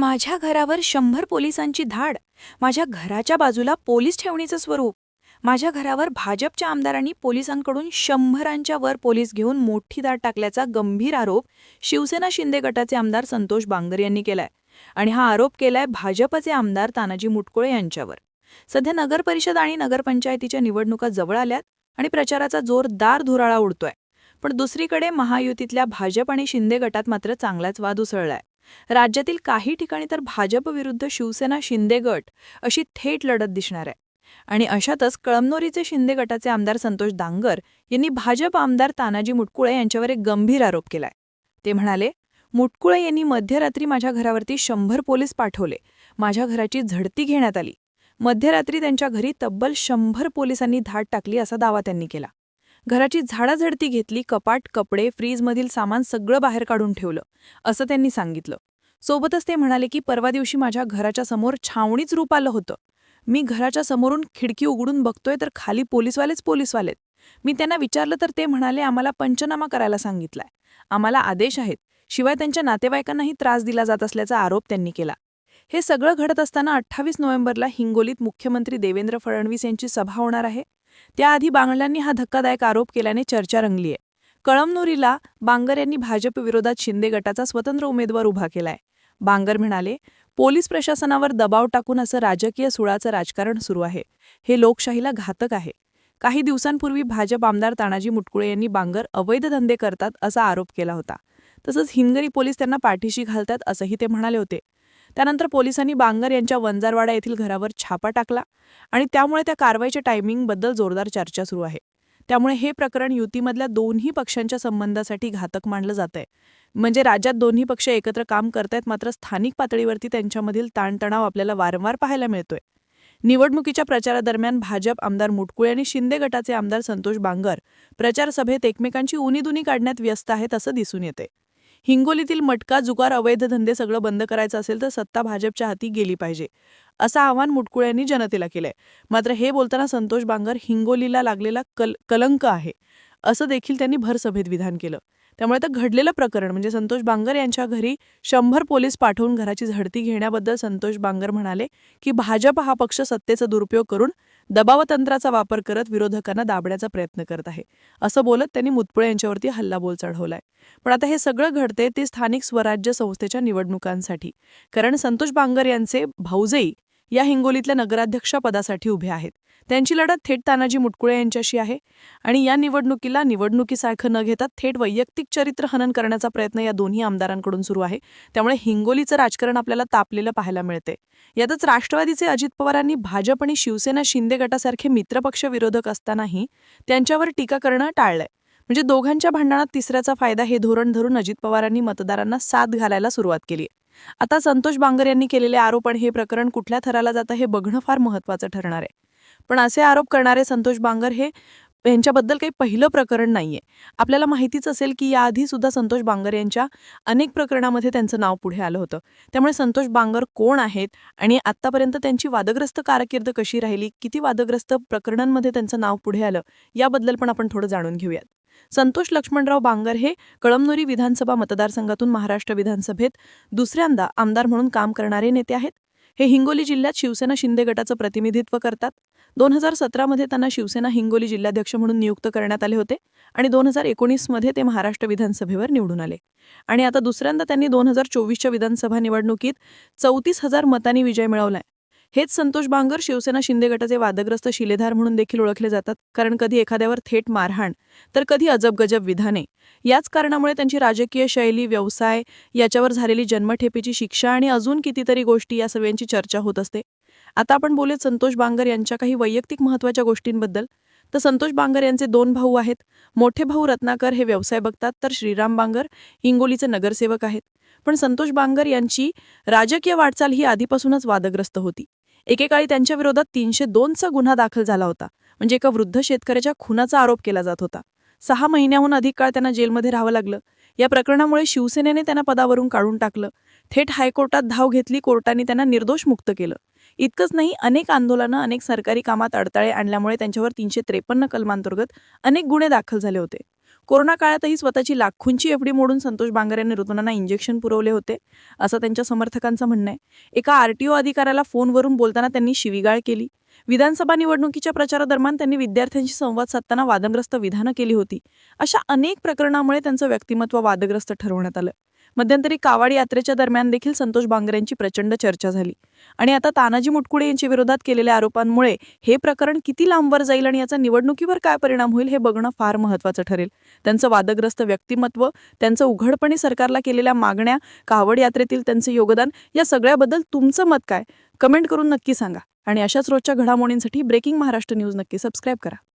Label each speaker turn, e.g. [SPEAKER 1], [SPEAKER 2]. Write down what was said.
[SPEAKER 1] माझ्या घरावर 100 पोलिसांची धाड. माझ्या घराच्या बाजूला पोलीस ठेवणीचं स्वरूप. माझ्या घरावर भाजपच्या आमदारांनी पोलिसांकडून 100च्या वर पोलीस घेऊन मोठी धाड टाकल्याचा गंभीर आरोप शिवसेना शिंदे गटाचे आमदार संतोष बांगर यांनी केलाय. आणि हा आरोप केलाय भाजपचे आमदार तानाजी मुटकुळे यांच्यावर. सध्या नगरपरिषद आणि नगरपंचायतीच्या निवडणुका जवळ आल्यात आणि प्रचाराचा जोरदार धुराळा उडतोय. पण दुसरीकडे महायुतीतल्या भाजप आणि शिंदे गटात मात्र चांगलाच वाद उसळलाय. राज्यातील काही ठिकाणी तर भाजप विरुद्ध शिवसेना शिंदे गट अशी थेट लढत दिसणार आहे. आणि अशातच कळमनुरीचे शिंदे गटाचे आमदार संतोष दांगर यांनी भाजप आमदार तानाजी मुटकुळे यांच्यावर एक गंभीर आरोप केलाय. ते म्हणाले, मुटकुळे यांनी मध्यरात्री माझ्या घरावरती 100 पोलीस पाठवले. माझ्या घराची झडती घेण्यात आली. मध्यरात्री त्यांच्या घरी तब्बल 100 पोलिसांनी धाड टाकली असा दावा त्यांनी केला. घराची झाडाझडती घेतली, कपाट, कपडे, फ्रीजमधील सामान सगळं बाहेर काढून ठेवलं असं त्यांनी सांगितलं. सोबतच ते म्हणाले की परवा दिवशी माझ्या घराच्या समोर छावणीच रूप आलं होतं. मी घराच्या समोरून खिडकी उघडून बघतोय तर खाली पोलिसवालेत. मी त्यांना विचारलं तर ते म्हणाले, आम्हाला पंचनामा करायला सांगितलाय, आम्हाला आदेश आहेत. शिवाय त्यांच्या नातेवाईकांनाही त्रास दिला जात असल्याचा आरोप त्यांनी केला. हे सगळं घडत असताना 28 नोव्हेंबरला हिंगोलीत मुख्यमंत्री देवेंद्र फडणवीस यांची सभा होणार आहे. त्याआधी बांगरयांनी हा धक्कादायक आरोप केल्याने चर्चा रंगली आहे. कळमनुरीला बांगर यांनी भाजप विरोधात शिंदे गटाचा स्वतंत्र उमेदवार उभा केलाय. बांगर म्हणाले, पोलीस प्रशासनावर दबाव टाकून असं राजकीय सुळाचं राजकारण सुरू आहे. हे लोकशाहीला घातक आहे. काही दिवसांपूर्वी भाजप आमदार तानाजी मुटकुळे यांनी बांगर अवैध धंदे करतात असा आरोप केला होता. तसंच हिंगणी पोलीस त्यांना पाठीशी घालतात असंही ते म्हणाले होते. त्यानंतर पोलिसांनी बांगर यांच्या वंजारवाडा येथील घरावर छापा टाकला आणि त्यामुळे त्या कारवाईच्या टायमिंगबद्दल जोरदार चर्चा सुरू आहे. त्यामुळे हे प्रकरण युतीमधल्या दोन्ही पक्षांच्या संबंधासाठी घातक मानलं जातंय. म्हणजे राज्यात दोन्ही पक्ष एकत्र काम करतायत, मात्र स्थानिक पातळीवरती त्यांच्यामधील ताणतणाव आपल्याला वारंवार पाहायला मिळतोय. निवडणुकीच्या प्रचारादरम्यान भाजप आमदार मुटकुळे आणि शिंदे गटाचे आमदार संतोष बांगर प्रचार सभेत एकमेकांची उनीदुनी काढण्यात व्यस्त आहेत असं दिसून येते. हिंगोलीतील मटका, जुगार, अवैध धंदे सगळं बंद करायचं असेल तर सत्ता भाजपच्या हाती गेली पाहिजे असं आवाहन मुटकुळे यांनी जनतेला केलंय. मात्र हे बोलताना संतोष बांगर हिंगोलीला लागलेला कलंक आहे असं देखील त्यांनी भरसभेत विधान केलं. त्यामुळे तर घडलेलं प्रकरण म्हणजे संतोष बांगर यांच्या घरी 100 पोलीस पाठवून घराची झडती घेण्याबद्दल संतोष बांगर म्हणाले की भाजप हा पक्ष सत्तेचा दुरुपयोग करून दबावतंत्राचा वापर करत विरोधकांना दाबण्याचा प्रयत्न करत आहे असं बोलत त्यांनी मुटकुळे यांच्यावरती हल्लाबोल चढवलाय. पण आता हे सगळं घडते ते स्थानिक स्वराज्य संस्थेच्या निवडणुकांसाठी. कारण संतोष बांगर यांचे भाऊजई या हिंगोलीतल्या नगराध्यक्ष पदासाठी उभे आहेत. त्यांची लढत थेट तानाजी मुटकुळे यांच्याशी आहे. आणि या निवडणुकीला निवडणुकीसारखं न घेता थेट वैयक्तिक चरित्र हनन करण्याचा प्रयत्न या दोन्ही आमदारांकडून सुरू आहे. त्यामुळे हिंगोलीचं राजकारण आपल्याला तापलेलं पाहायला मिळते. यातच राष्ट्रवादीचे अजित पवारांनी भाजप आणि शिवसेना शिंदे गटासारखे मित्रपक्ष विरोधक असतानाही त्यांच्यावर टीका करणं टाळलंय. म्हणजे दोघांच्या भांडणात तिसऱ्याचा फायदा हे धोरण धरून अजित पवारांनी मतदारांना साथ घालायला सुरुवात केली. आता संतोष बांगर यांनी केलेले आरोप आणि हे प्रकरण कुठल्या थराला जातं हे बघणं फार महत्त्वाचं ठरणार आहे. पण असे आरोप करणारे संतोष बांगर हे यांच्याबद्दल काही पहिलं प्रकरण नाहीये. आपल्याला माहितीच असेल की याआधी सुद्धा संतोष बांगर यांच्या अनेक प्रकरणामध्ये त्यांचं नाव पुढे आलं होतं. त्यामुळे संतोष बांगर कोण आहेत आणि आत्तापर्यंत त्यांची वादग्रस्त कारकीर्द कशी राहिली, किती वादग्रस्त प्रकरणांमध्ये त्यांचं नाव पुढे आलं, याबद्दल पण आपण थोडं जाणून घेऊयात. संतोष लक्ष्मणराव बांगर हे कळमनुरी विधानसभा मतदारसंघातून महाराष्ट्र विधानसभेत दुसऱ्यांदा आमदार म्हणून काम करणारे नेते आहेत. हे हिंगोली जिल्ह्यात शिवसेना शिंदे गटाचं प्रतिनिधित्व करतात. 2017मध्ये त्यांना शिवसेना हिंगोली जिल्हाध्यक्ष म्हणून नियुक्त करण्यात आले होते आणि 2019मध्ये ते महाराष्ट्र विधानसभेवर निवडून आले. आणि आता दुसऱ्यांदा त्यांनी 2024च्या विधानसभा निवडणुकीत 34,000 मतांनी विजय मिळवलाय. हेच संतोष बांगर शिवसेना शिंदे गटाचे वादग्रस्त शिलेधार म्हणून देखील ओळखले जातात. कारण कधी एखाद्यावर थेट मारहाण तर कधी अजबगजब विधाने. याच कारणामुळे त्यांची राजकीय शैली, व्यवसाय, याच्यावर झालेली जन्मठेपेची शिक्षा आणि अजून कितीतरी गोष्टी या सगळ्यांची चर्चा होत असते. आता आपण बोलूयात संतोष बांगर यांच्या काही वैयक्तिक महत्त्वाच्या गोष्टींबद्दल. तर संतोष बांगर यांचे 2 भाऊ आहेत. मोठे भाऊ रत्नाकर हे व्यवसाय बघतात, तर श्रीराम बांगर हिंगोलीचे नगरसेवक आहेत. पण संतोष बांगर यांची राजकीय वाटचाल ही आधीपासूनच वादग्रस्त होती. एकेकाळी त्यांच्या विरोधात 302चा गुन्हा दाखल झाला होता. म्हणजे एका वृद्ध शेतकऱ्याच्या खुनाचा आरोप केला जात होता. 6 महिन्याहून अधिक काळ त्यांना जेलमध्ये राहावं लागलं. या प्रकरणामुळे शिवसेनेने त्यांना पदावरून काढून टाकलं. थेट हायकोर्टात धाव घेतली. कोर्टाने त्यांना निर्दोष मुक्त केलं. इतकंच नाही, अनेक आंदोलनं, अनेक सरकारी कामात अडथळे आणल्यामुळे त्यांच्यावर 353 कलमांतर्गत अनेक गुन्हे दाखल झाले होते. कोरोना काळातही स्वतःची लाखोंची एफडी मोडून संतोष बांगर यांनी रुग्णांना इंजेक्शन पुरवले होते, असं त्यांच्या समर्थकांचं म्हणणं आहे. एका आरटीओ अधिकाऱ्याला फोनवरून बोलताना त्यांनी शिवीगाळ केली. विधानसभा निवडणुकीच्या प्रचारादरम्यान त्यांनी विद्यार्थ्यांशी संवाद साधताना वादग्रस्त विधानं केली होती. अशा अनेक प्रकरणामुळे त्यांचं व्यक्तिमत्व वादग्रस्त ठरवण्यात आलं. मध्यंतरी कावड यात्रेच्या दरम्यान देखील संतोष बांगर यांची प्रचंड चर्चा झाली. आणि आता तानाजी मुटकुळे यांच्या विरोधात केलेल्या आरोपांमुळे हे प्रकरण किती लांबवर जाईल आणि याचा निवडणुकीवर काय परिणाम होईल हे बघणं फार महत्त्वाचं ठरेल. त्यांचं वादग्रस्त व्यक्तिमत्व, त्यांचं उघडपणे सरकारला केलेल्या मागण्या, कावड यात्रेतील त्यांचे योगदान, या सगळ्याबद्दल तुमचं मत काय? कमेंट करून नक्की सांगा. आणि अशाच रोजच्या घडामोडींसाठी ब्रेकिंग महाराष्ट्र न्यूज नक्की सबस्क्राईब करा.